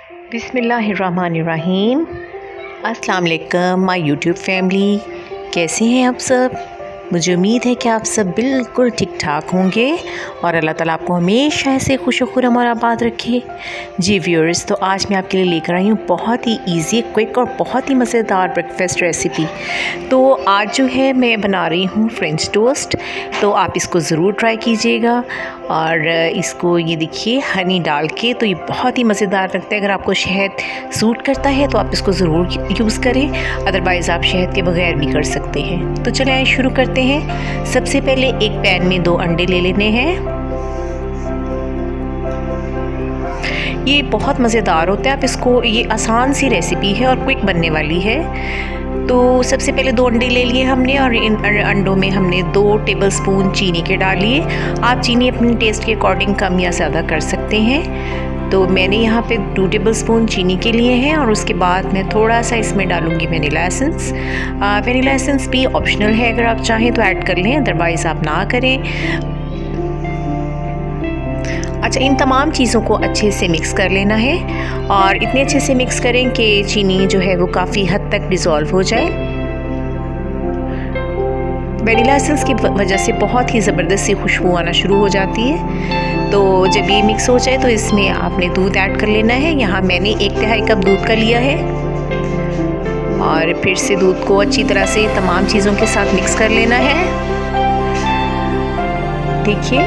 बिस्मिल्लाहिर्रहमानिर्रहीम। अस्सलाम वालेकुम माय यूट्यूब फैमिली, कैसे हैं आप सब। मुझे उम्मीद है कि आप सब बिल्कुल ठीक ठाक होंगे और अल्लाह ताला आपको हमेशा ऐसे खुश खुरम और आबाद रखे। जी व्यूअर्स, तो आज मैं आपके लिए लेकर आई हूँ बहुत ही इजी, क्विक और बहुत ही मज़ेदार ब्रेकफास्ट रेसिपी। तो आज जो है मैं बना रही हूँ फ्रेंच टोस्ट। तो आप इसको ज़रूर ट्राई कीजिएगा और इसको ये देखिए हनी डाल के, तो ये बहुत ही मज़ेदार लगता है। अगर आपको शहद सूट करता है तो आप इसको ज़रूर यूज़ करें, अदरवाइज़ आप शहद के बगैर भी कर सकते हैं। तो चलिए आइए शुरू करते हैं। सबसे पहले एक पैन में 2 अंडे ले लेने हैं। ये बहुत मज़ेदार होता है, आप इसको, ये आसान सी रेसिपी है और क्विक बनने वाली है। तो सबसे पहले 2 अंडे ले लिए हमने और इन अंडों में हमने 2 टेबलस्पून चीनी के डाल लिए। आप चीनी अपने टेस्ट के अकॉर्डिंग कम या ज़्यादा कर सकते हैं। तो मैंने यहाँ पे 2 टेबलस्पून चीनी के लिए हैं और उसके बाद मैं थोड़ा सा इसमें डालूँगी वनीला एसेंस। वनीला एसेंस भी ऑप्शनल है, अगर आप चाहें तो ऐड कर लें, अदरवाइज़ आप ना करें। अच्छा, इन तमाम चीज़ों को अच्छे से मिक्स कर लेना है और इतने अच्छे से मिक्स करें कि चीनी जो है वो काफ़ी हद तक डिज़ोल्व हो जाए। वनीला एसेंस की वजह से बहुत ही ज़बरदस्त सी खुशबू आना शुरू हो जाती है। तो जब ये मिक्स हो जाए तो इसमें आपने दूध ऐड कर लेना है। यहाँ मैंने 1/2 कप दूध का लिया है और फिर से दूध को अच्छी तरह से तमाम चीज़ों के साथ मिक्स कर लेना है। देखिए,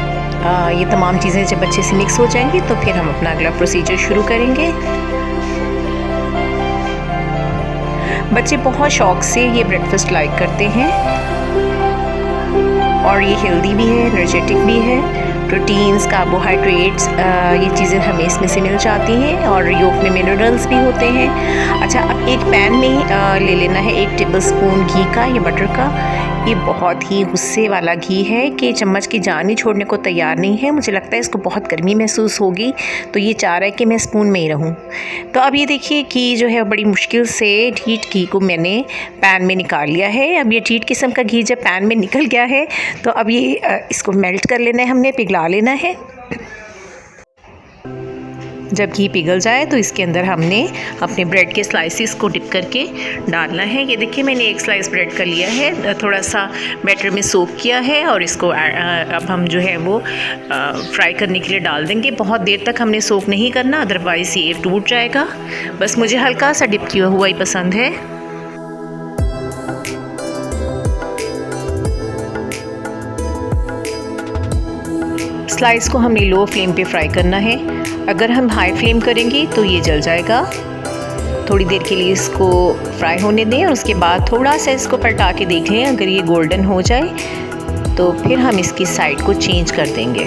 ये तमाम चीज़ें जब अच्छे से मिक्स हो जाएंगी तो फिर हम अपना अगला प्रोसीजर शुरू करेंगे। बच्चे बहुत शौक से ये ब्रेकफास्ट लाइक करते हैं और ये हेल्दी भी है, एनर्जेटिक भी है। प्रोटीन्स, कार्बोहाइड्रेट्स, ये चीज़ें हमें इसमें से मिल जाती हैं और योग में मिनरल्स भी होते हैं। अच्छा, अब एक पैन में ले लेना है 1 टेबलस्पून घी का या बटर का। ये बहुत ही गुस्से वाला घी है कि चम्मच की जान ही छोड़ने को तैयार नहीं है। मुझे लगता है इसको बहुत गर्मी महसूस होगी, तो ये चाह रहा है कि मैं स्पून में ही रहूं। तो अब ये देखिए घी जो है बड़ी मुश्किल से ढीठ घी को मैंने पैन में निकाल लिया है। अब ये ढीठ किस्म का घी जब पैन में निकल गया है तो अब ये इसको मेल्ट कर लेना है, हमने पिघला लेना है। जब घी पिघल जाए तो इसके अंदर हमने अपने ब्रेड के स्लाइसिस को डिप करके डालना है। ये देखिए मैंने 1 स्लाइस ब्रेड का लिया है, थोड़ा सा बैटर में सोक किया है और इसको अब हम जो है वो फ्राई करने के लिए डाल देंगे। बहुत देर तक हमने सोक नहीं करना, अदरवाइज़ ये टूट जाएगा। बस मुझे हल्का सा डिप किया हुआ ही पसंद है। स्लाइस को हमें लो फ्लेम पे फ्राई करना है, अगर हम हाई फ्लेम करेंगे तो ये जल जाएगा। थोड़ी देर के लिए इसको फ्राई होने दें और उसके बाद थोड़ा सा इसको पलटा के देख लें। अगर ये गोल्डन हो जाए तो फिर हम इसकी साइड को चेंज कर देंगे।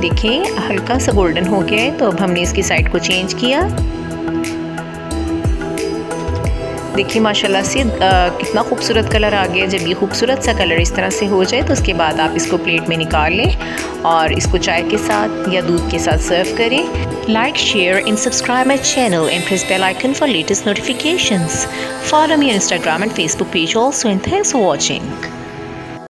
देखें हल्का सा गोल्डन हो गया है, तो अब हमने इसकी साइड को चेंज किया। देखिए माशाल्लाह से कितना खूबसूरत कलर आ गया। जब ये खूबसूरत सा कलर इस तरह से हो जाए तो उसके बाद आप इसको प्लेट में निकाल लें और इसको चाय के साथ या दूध के साथ सर्व करें। Like, share and subscribe my channel and press bell icon for latest notifications. Follow me on Instagram and Facebook page also, and thanks for watching.